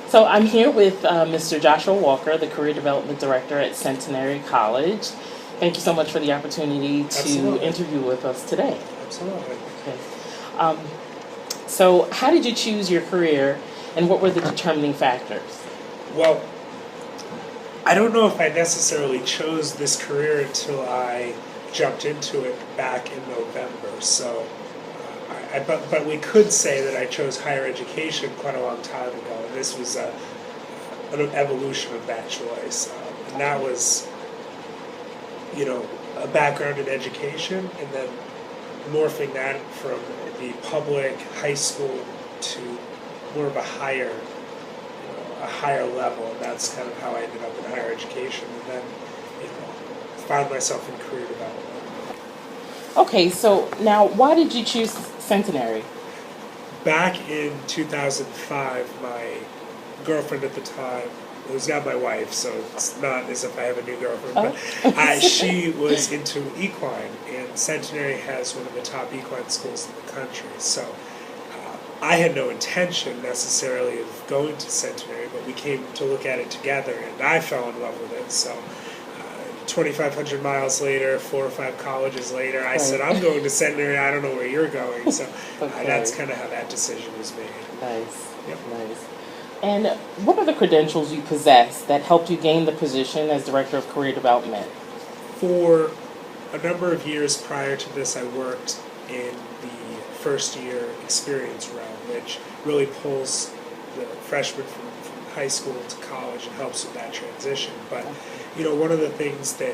So I'm here with Mr. Joshua Walker, the Career Development Director at Centenary College. Thank you so much for the opportunity to Absolutely. interview with us today. Absolutely. Okay. Um, so how did you choose your career and what were the determining factors? Well, I don't know if I necessarily chose this career until I jumped into it back in November. So, but we could say that I chose higher education quite a long time ago, and this was an evolution of that choice. And that was, a background in education, and then morphing that from the public high school to more of a higher level, and that's kind of how I ended up in higher education, and then found myself in career development. Okay, so now why did you choose Centenary? Back in 2005, my girlfriend at the time, it was not my wife, so it's not as if I have a new girlfriend, but she was into equine, and Centenary has one of the top equine schools in the country. So I had no intention necessarily of going to Centenary, but we came to look at it together, and I fell in love with it. So 2,500 miles later, 4 or 5 colleges later, I said, I'm going to Centenary, I don't know where you're going. So that's kind of how that decision was made. Nice. Yep. Nice. And what are the credentials you possess that helped you gain the position as Director of Career Development? For a number of years prior to this, I worked in the first year experience realm, which really pulls the freshmen from high school to college and helps with that transition. But one of the things that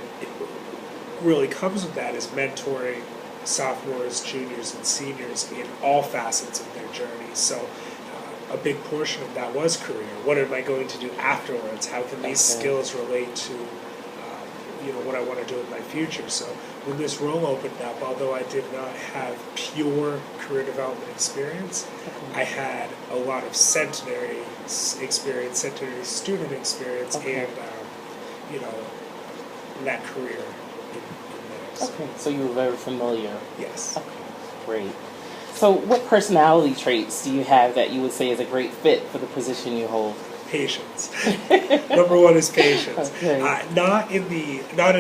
really comes with that is mentoring sophomores, juniors, and seniors in all facets of their journey. So a big portion of that was career. What am I going to do afterwards? How can these skills relate to what I want to do in my future? So when this role opened up, although I did not have pure career development experience, I had a lot of Centenary experience, Centenary student experience, and that career in there. Okay, so you were very familiar. Yes. Okay, great. So what personality traits do you have that you would say is a great fit for the position you hold? Patience. Number one is patience. Okay. Not in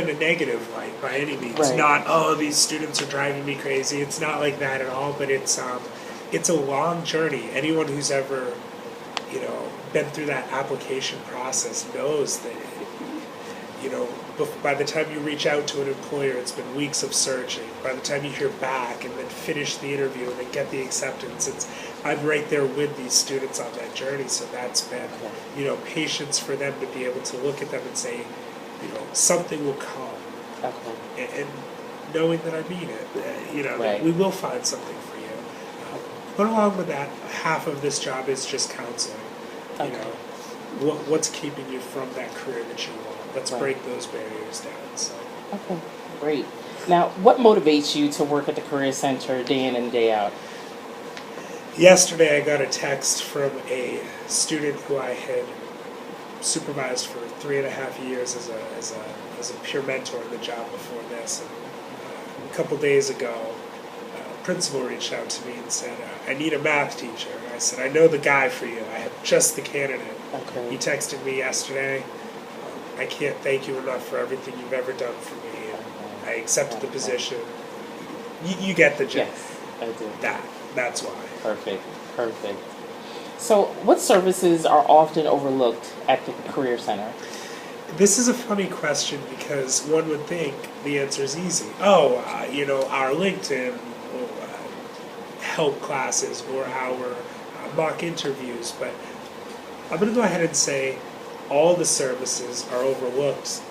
a negative light by any means. Right. Not these students are driving me crazy. It's not like that at all. But it's a long journey. Anyone who's ever been through that application process knows that by the time you reach out to an employer, it's been weeks of searching. By the time you hear back and then finish the interview and then get the acceptance, I'm right there with these students on that journey. So that's been, patience for them to be able to look at them and say, something will come. Okay. And knowing that I mean it, Right. we will find something for you. But along with that, half of this job is just counseling. Okay. What's keeping you from that career that you want? Let's break those barriers down. So. Okay, great. Now, what motivates you to work at the Career Center day in and day out? Yesterday I got a text from a student who I had supervised for 3.5 years as a peer mentor in the job before this. And a couple days ago, a principal reached out to me and said, I need a math teacher. And I said, I know the guy for you. I have just the candidate. Okay. He texted me yesterday. I can't thank you enough for everything you've ever done for me. And I accepted the position. You get the gist. Yes, I do. That's why. Perfect. So, what services are often overlooked at the Career Center? This is a funny question because one would think the answer is easy. Our LinkedIn help classes or our mock interviews, but I'm going to go ahead and say all the services are overlooked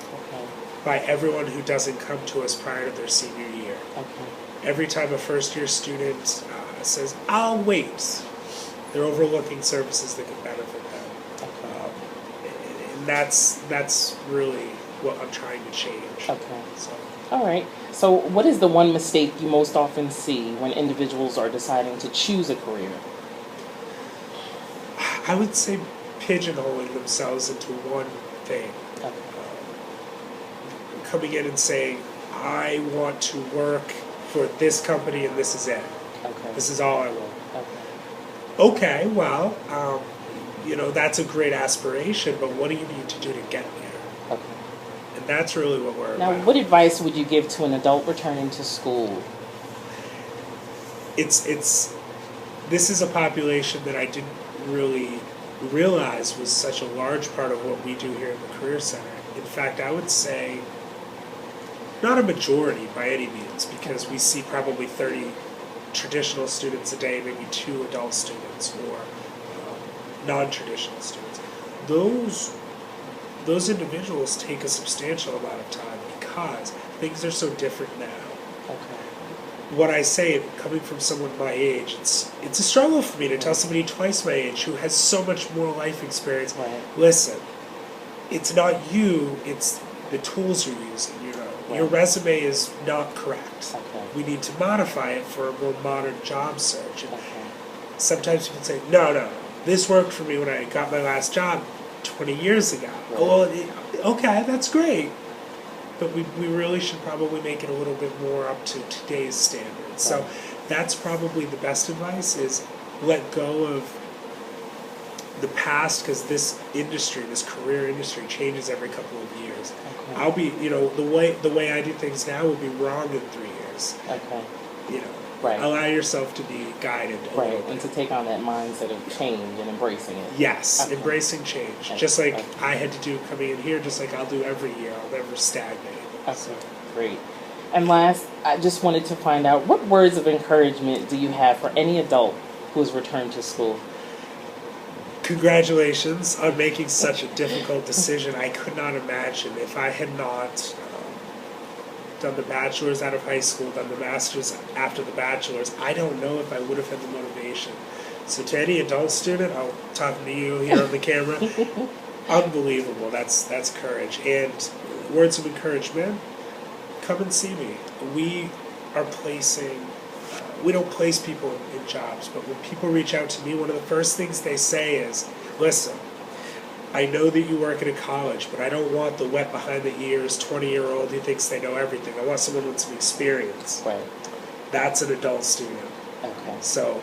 by everyone who doesn't come to us prior to their senior year. Okay. Every time a first-year student says, I'll wait, they're overlooking services that could benefit them. And that's really what I'm trying to change. Okay. So. All right. So what is the one mistake you most often see when individuals are deciding to choose a career? I would say pigeonholing themselves into one thing. Okay. Coming in and saying, I want to work for this company and this is it. Okay. This is all I want. Okay. Okay, well, that's a great aspiration, but what do you need to do to get there? Okay. And that's really what we're Now, about. what advice would you give to an adult returning to school? It's this is a population that I didn't really realize was such a large part of what we do here in the Career Center. In fact, I would say not a majority by any means, because we see probably 30 traditional students a day, maybe 2 adult students, or non-traditional students. Those individuals take a substantial amount of time because things are so different now. Okay. What I say, coming from someone my age, it's a struggle for me to tell somebody twice my age who has so much more life experience. Right. Listen, it's not you; it's the tools you're using. Your Right. resume is not correct. Okay. We need to modify it for a more modern job search. And Okay. sometimes people say, no, this worked for me when I got my last job 20 years ago. Right. Well, okay, that's great. But we really should probably make it a little bit more up to today's standards. So Right. that's probably the best advice, is let go of the past, because this industry, this career industry, changes every couple of years. Okay. I'll be, the way I do things now will be wrong in 3 years. Okay. Right. Allow yourself to be guided a Right. little And to bit. take on that mindset of change and embracing it. Yes, Okay. embracing change. Okay. Just like Okay. I had to do coming in here, just like I'll do every year. I'll never stagnate. Okay. Great. And last, I just wanted to find out, what words of encouragement do you have for any adult who has returned to school? Congratulations on making such a difficult decision. I could not imagine if I had not done the bachelor's out of high school, done the master's after the bachelor's. I don't know if I would have had the motivation. So to any adult student, I'm talking to you here on the camera, unbelievable. That's courage. And words of encouragement, come and see me. We are placing, we don't place people in jobs, but when people reach out to me, one of the first things they say is, listen, I know that you work at a college, but I don't want the wet behind the ears 20-year-old who thinks they know everything. I want someone with some experience. Right. That's an adult student. Okay. So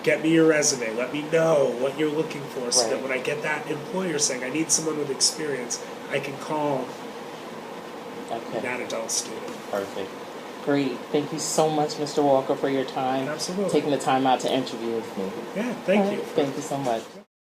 get me your resume. Let me know what you're looking for, so that Right. when I get that employer saying I need someone with experience, I can call Okay. that adult student. Perfect. Great. Thank you so much, Mr. Walker, for your time. Absolutely. Taking the time out to interview with me. Yeah, thank All you. right. Thank you so much.